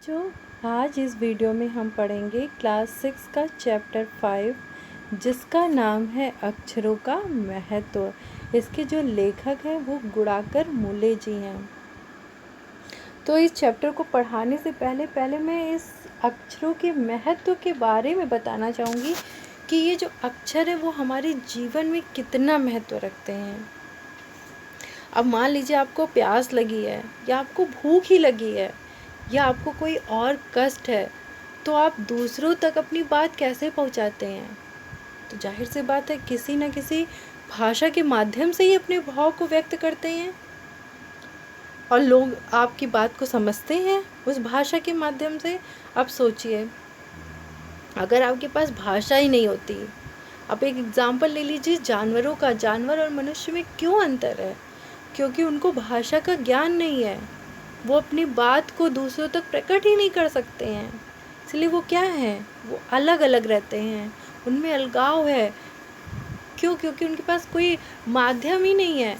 जो आज इस वीडियो में हम पढ़ेंगे क्लास 6 का चैप्टर 5 जिसका नाम है अक्षरों का महत्व। इसके जो लेखक हैं वो गुणाकर मूले जी हैं। तो इस चैप्टर को पढ़ाने से पहले मैं इस अक्षरों के महत्व के बारे में बताना चाहूँगी कि ये जो अक्षर है वो हमारे जीवन में कितना महत्व रखते हैं। अब मान लीजिए आपको प्यास लगी है या आपको भूख ही लगी है या आपको कोई और कष्ट है, तो आप दूसरों तक अपनी बात कैसे पहुंचाते हैं? तो जाहिर सी बात है किसी न किसी भाषा के माध्यम से ही अपने भाव को व्यक्त करते हैं और लोग आपकी बात को समझते हैं उस भाषा के माध्यम से। अब सोचिए, अगर आपके पास भाषा ही नहीं होती, आप एक एग्जाम्पल ले लीजिए जानवरों का। जानवर और मनुष्य में क्यों अंतर है? क्योंकि उनको भाषा का ज्ञान नहीं है, वो अपनी बात को दूसरों तक प्रकट ही नहीं कर सकते हैं। इसलिए वो क्या हैं? वो अलग अलग रहते हैं, उनमें अलगाव है। क्यों? क्योंकि उनके पास कोई माध्यम ही नहीं है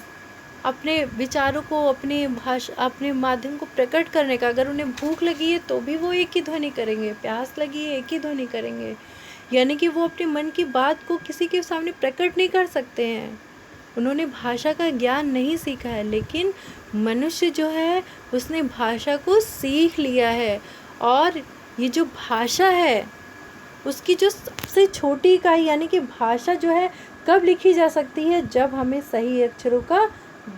अपने विचारों को, अपने माध्यम को प्रकट करने का। अगर उन्हें भूख लगी है तो भी वो एक ही ध्वनि करेंगे, प्यास लगी है एक ही ध्वनि करेंगे। यानी कि वो अपने मन की बात को किसी के सामने प्रकट नहीं कर सकते हैं। उन्होंने भाषा का ज्ञान नहीं सीखा है। लेकिन मनुष्य जो है उसने भाषा को सीख लिया है, और ये जो भाषा है उसकी जो सबसे छोटी इकाई यानी कि भाषा जो है कब लिखी जा सकती है? जब हमें सही अक्षरों का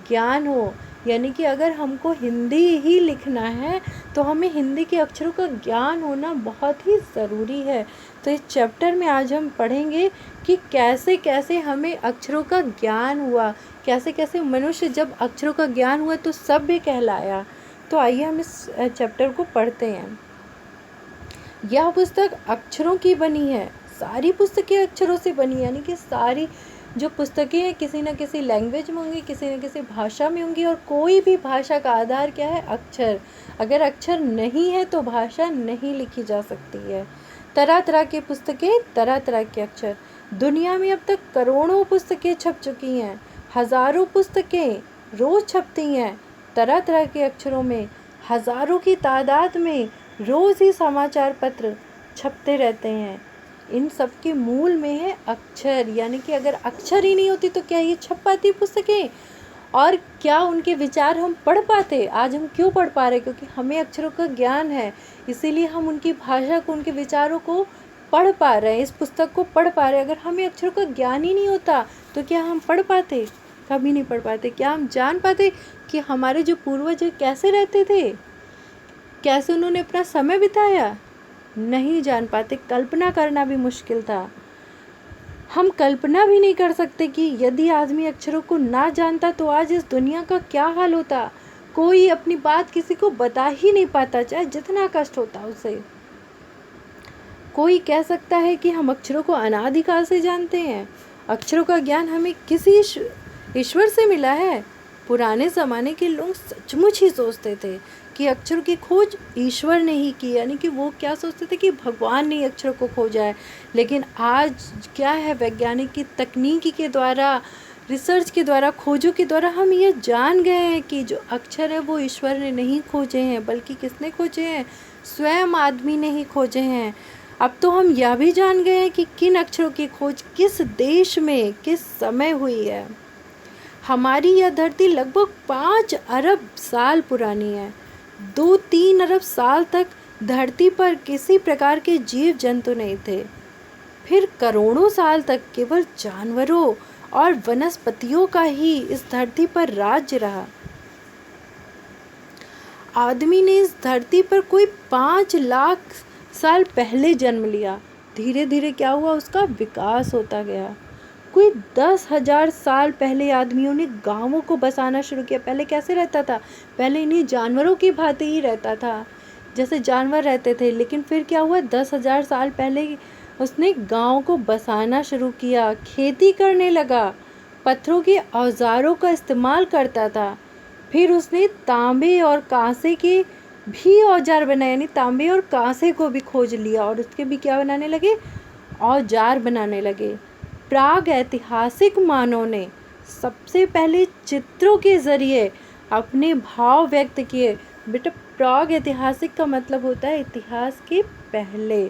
ज्ञान हो। यानी कि अगर हमको हिंदी ही लिखना है तो हमें हिंदी के अक्षरों का ज्ञान होना बहुत ही ज़रूरी है। तो इस चैप्टर में आज हम पढ़ेंगे कि कैसे कैसे हमें अक्षरों का ज्ञान हुआ, कैसे कैसे मनुष्य जब अक्षरों का ज्ञान हुआ तो सभ्य कहलाया। तो आइए हम इस चैप्टर को पढ़ते हैं। यह पुस्तक अक्षरों की बनी है। सारी पुस्तकें अक्षरों से बनी, यानी कि सारी जो पुस्तकें हैं किसी न किसी लैंग्वेज में होंगी, किसी न किसी भाषा में होंगी। और कोई भी भाषा का आधार क्या है? अक्षर। अगर अक्षर नहीं है तो भाषा नहीं लिखी जा सकती है। तरह तरह की पुस्तकें, तरह तरह के अक्षर। दुनिया में अब तक करोड़ों पुस्तकें छप चुकी हैं, हजारों पुस्तकें रोज छपती हैं तरह तरह के अक्षरों में। हजारों की तादाद में रोज ही समाचार पत्र छपते रहते हैं। इन सब के मूल में है अक्षर। यानी कि अगर अक्षर ही नहीं होती तो क्या ये छप पाती पुस्तकें? और क्या उनके विचार हम पढ़ पाते? आज हम क्यों पढ़ पा रहे? क्योंकि हमें अक्षरों का ज्ञान है, इसीलिए हम उनकी भाषा को, उनके विचारों को पढ़ पा रहे हैं, इस पुस्तक को पढ़ पा रहे हैं। अगर हमें अक्षरों का ज्ञान ही नहीं होता तो क्या हम पढ़ पाते? कभी नहीं पढ़ पाते। क्या हम जान पाते कि हमारे जो पूर्वज कैसे रहते थे, कैसे उन्होंने अपना समय बिताया? नहीं जान पाते। कल्पना करना भी मुश्किल था। हम कल्पना भी नहीं कर सकते कि यदि आदमी अक्षरों को ना जानता तो आज इस दुनिया का क्या हाल होता। कोई अपनी बात किसी को बता ही नहीं पाता, चाहे जितना कष्ट होता उसे। कोई कह सकता है कि हम अक्षरों को अनादिकाल से जानते हैं। अक्षरों का ज्ञान हमें किसी ईश्वर से मिला है। पुराने ज़माने के लोग सचमुच ही सोचते थे कि अक्षरों की खोज ईश्वर ने ही की। यानी कि वो क्या सोचते थे कि भगवान ने अक्षरों को खोजा है। लेकिन आज क्या है, वैज्ञानिक की तकनीकी के द्वारा, रिसर्च के द्वारा, खोजों के द्वारा हम ये जान गए हैं कि जो अक्षर है वो ईश्वर ने नहीं खोजे हैं, बल्कि किसने खोजे हैं? स्वयं आदमी ने ही खोजे हैं। अब तो हम यह भी जान गए हैं कि किन अक्षरों की खोज किस देश में किस समय हुई है। हमारी यह धरती लगभग 5 अरब साल पुरानी है। 2-3 अरब साल तक धरती पर किसी प्रकार के जीव जंतु नहीं थे। फिर करोड़ों साल तक केवल जानवरों और वनस्पतियों का ही इस धरती पर राज्य रहा। आदमी ने इस धरती पर कोई 5 लाख साल पहले जन्म लिया। धीरे धीरे क्या हुआ? उसका विकास होता गया। कोई 10,000 साल पहले आदमियों ने गांवों को बसाना शुरू किया। पहले कैसे रहता था? पहले इन्हीं जानवरों की भांति ही रहता था, जैसे जानवर रहते थे। लेकिन फिर क्या हुआ? 10,000 साल पहले उसने गांव को बसाना शुरू किया, खेती करने लगा, पत्थरों के औजारों का इस्तेमाल करता था। फिर उसने तांबे और कांसे के भी औजार बनाए, यानी तांबे और कांसे को भी खोज लिया और उसके भी क्या बनाने लगे? औजार बनाने लगे। प्राग ऐतिहासिक मानव ने सबसे पहले चित्रों के जरिए अपने भाव व्यक्त किए। बेटा, प्राग ऐतिहासिक का मतलब होता है इतिहास के पहले।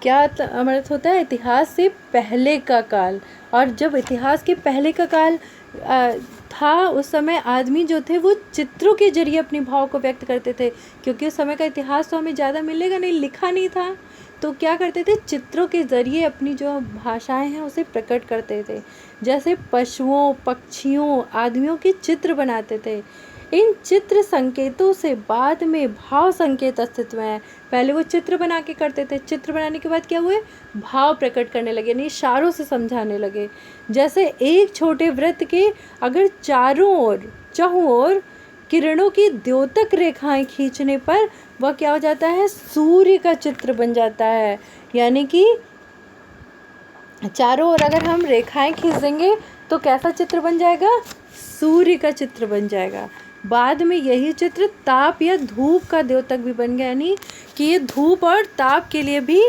क्या अर्थ होता है? इतिहास से पहले का काल। और जब इतिहास के पहले का काल था, उस समय आदमी जो थे वो चित्रों के जरिए अपने भाव को व्यक्त करते थे, क्योंकि उस समय का इतिहास तो हमें ज़्यादा मिलेगा नहीं, लिखा नहीं था, तो क्या करते थे? चित्रों के ज़रिए अपनी जो भाषाएं हैं उसे प्रकट करते थे। जैसे पशुओं, पक्षियों, आदमियों के चित्र बनाते थे। इन चित्र संकेतों से बाद में भाव संकेत अस्तित्व में है। पहले वो चित्र बना के करते थे, चित्र बनाने के बाद क्या हुए? भाव प्रकट करने लगे, यानी इशारों से समझाने लगे। जैसे एक छोटे वृत्त के अगर चारों ओर किरणों की द्योतक रेखाएं खींचने पर वह क्या हो जाता है? सूर्य का चित्र बन जाता है। यानी कि चारों ओर अगर हम रेखाएं खींच देंगे तो कैसा चित्र बन जाएगा? सूर्य का चित्र बन जाएगा। बाद में यही चित्र ताप या धूप का द्योतक भी बन गया, यानी कि ये धूप और ताप के लिए भी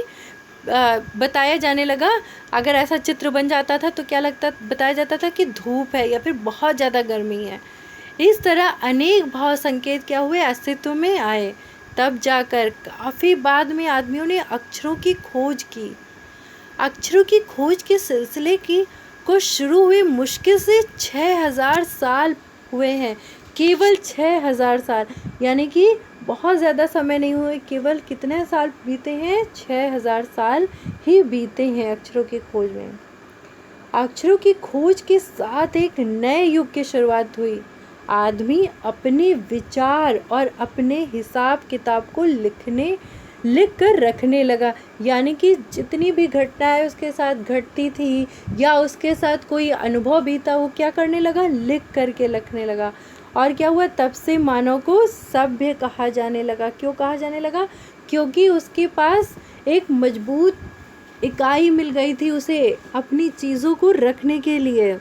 बताया जाने लगा। अगर ऐसा चित्र बन जाता था तो क्या बताया जाता था कि धूप है या फिर बहुत ज़्यादा गर्मी है। इस तरह अनेक भाव संकेत क्या हुए? अस्तित्व में आए। तब जाकर काफ़ी बाद में आदमियों ने अक्षरों की खोज की। अक्षरों की खोज के सिलसिले को शुरू हुए मुश्किल से 6000 साल हुए हैं। केवल 6000 साल, यानी कि बहुत ज़्यादा समय नहीं हुए, केवल कितने साल बीते हैं? 6000 साल ही बीते हैं अक्षरों की खोज में। अक्षरों की खोज के साथ एक नए युग की शुरुआत हुई। आदमी अपने विचार और अपने हिसाब किताब को लिख कर रखने लगा। यानी कि जितनी भी घटनाएं उसके साथ घटती थी या उसके साथ कोई अनुभव भी था, वो क्या करने लगा? लिख करके रखने लगा। और क्या हुआ? तब से मानव को सभ्य कहा जाने लगा। क्यों कहा जाने लगा? क्योंकि उसके पास एक मजबूत इकाई मिल गई थी उसे अपनी चीज़ों को रखने के लिए,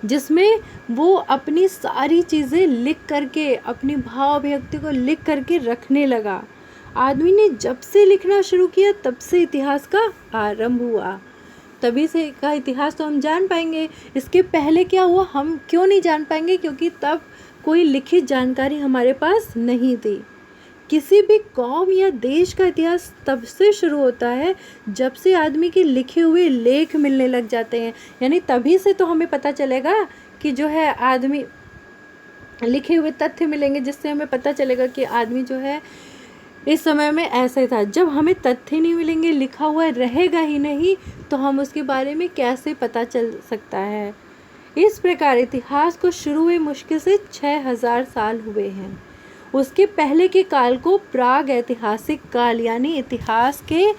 जिसमें वो अपनी सारी चीज़ें लिख करके, अपनी भाव अभिव्यक्ति को लिख करके रखने लगा। आदमी ने जब से लिखना शुरू किया तब से इतिहास का आरंभ हुआ। तभी से का इतिहास तो हम जान पाएंगे। इसके पहले क्या हुआ हम क्यों नहीं जान पाएंगे? क्योंकि तब कोई लिखित जानकारी हमारे पास नहीं थी। किसी भी कौम या देश का इतिहास तब से शुरू होता है जब से आदमी के लिखे हुए लेख मिलने लग जाते हैं। यानी तभी से तो हमें पता चलेगा कि जो है आदमी, लिखे हुए तथ्य मिलेंगे जिससे हमें पता चलेगा कि आदमी जो है इस समय में ऐसे था। जब हमें तथ्य नहीं मिलेंगे, लिखा हुआ रहेगा ही नहीं, तो हम उसके बारे में कैसे पता चल सकता है? इस प्रकार इतिहास को शुरू हुए मुश्किल से 6000 साल हुए हैं। उसके पहले के काल को प्राग ऐतिहासिक काल यानी इतिहास के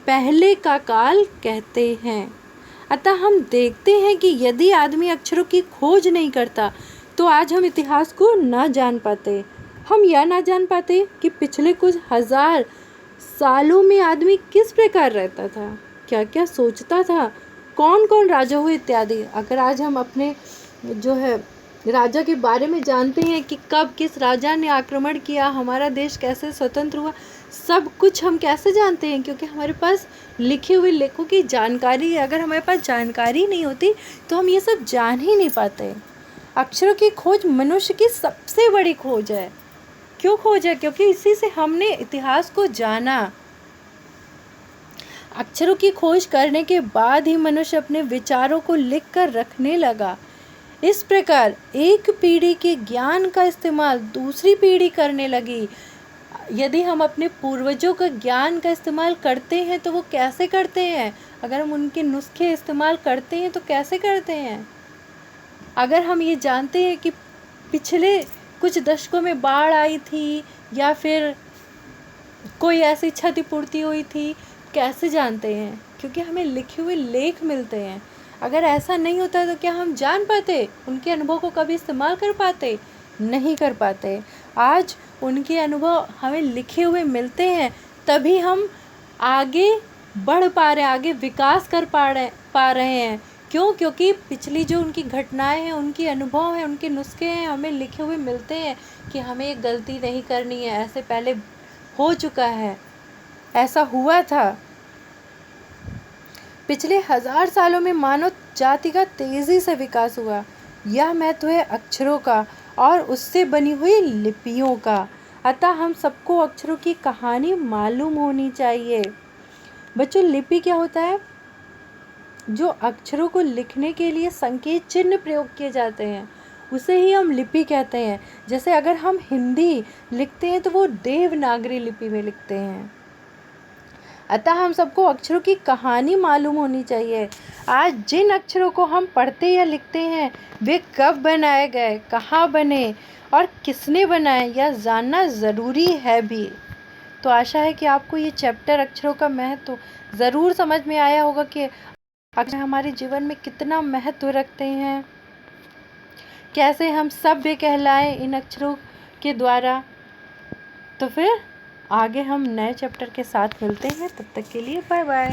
पहले का काल कहते हैं। अतः हम देखते हैं कि यदि आदमी अक्षरों की खोज नहीं करता तो आज हम इतिहास को न जान पाते। हम यह ना जान पाते कि पिछले कुछ हजार सालों में आदमी किस प्रकार रहता था, क्या क्या सोचता था, कौन कौन राजा हुए इत्यादि। अगर आज हम अपने जो है राजा के बारे में जानते हैं कि कब किस राजा ने आक्रमण किया, हमारा देश कैसे स्वतंत्र हुआ, सब कुछ हम कैसे जानते हैं? क्योंकि हमारे पास लिखे हुए लेखों की जानकारी है। अगर हमारे पास जानकारी नहीं होती तो हम ये सब जान ही नहीं पाते। अक्षरों की खोज मनुष्य की सबसे बड़ी खोज है। क्यों खोज है? क्योंकि इसी से हमने इतिहास को जाना। अक्षरों की खोज करने के बाद ही मनुष्य अपने विचारों को लिख कर रखने लगा। इस प्रकार एक पीढ़ी के ज्ञान का इस्तेमाल दूसरी पीढ़ी करने लगी। यदि हम अपने पूर्वजों का ज्ञान का इस्तेमाल करते हैं तो वो कैसे करते हैं? अगर हम उनके नुस्खे इस्तेमाल करते हैं तो कैसे करते हैं? अगर हम ये जानते हैं कि पिछले कुछ दशकों में बाढ़ आई थी या फिर कोई ऐसी क्षतिपूर्ति हुई थी, कैसे जानते हैं? क्योंकि हमें लिखे हुए लेख मिलते हैं। अगर ऐसा नहीं होता तो क्या हम जान पाते? उनके अनुभव को कभी इस्तेमाल कर पाते? नहीं कर पाते। आज उनके अनुभव हमें लिखे हुए मिलते हैं, तभी हम आगे बढ़ पा रहे हैं, आगे विकास कर पा रहे हैं। क्यों? क्योंकि पिछली जो उनकी घटनाएं हैं, उनके अनुभव हैं, उनके नुस्खे हैं, हमें लिखे हुए मिलते हैं कि हमें एक गलती नहीं करनी है, ऐसे पहले हो चुका है, ऐसा हुआ था। पिछले 1000 सालों में मानव जाति का तेज़ी से विकास हुआ। यह महत्व है अक्षरों का। और उससे बनी हुई लिपियों का। अतः हम सबको अक्षरों की कहानी मालूम होनी चाहिए। बच्चों, लिपि क्या होता है? जो अक्षरों को लिखने के लिए संकेत चिन्ह प्रयोग किए जाते हैं उसे ही हम लिपि कहते हैं। जैसे अगर हम हिंदी लिखते हैं तो वो देवनागरी लिपि में लिखते हैं। अतः हम सबको अक्षरों की कहानी मालूम होनी चाहिए। आज जिन अक्षरों को हम पढ़ते या लिखते हैं वे कब बनाए गए, कहाँ बने और किसने बनाए, यह जानना ज़रूरी है भी। तो आशा है कि आपको ये चैप्टर अक्षरों का महत्व ज़रूर समझ में आया होगा कि अक्षर हमारे जीवन में कितना महत्व रखते हैं, कैसे हम सभ्य कहलाएं इन अक्षरों के द्वारा। तो फिर आगे हम नए चैप्टर के साथ मिलते हैं। तब तक के लिए बाय बाय।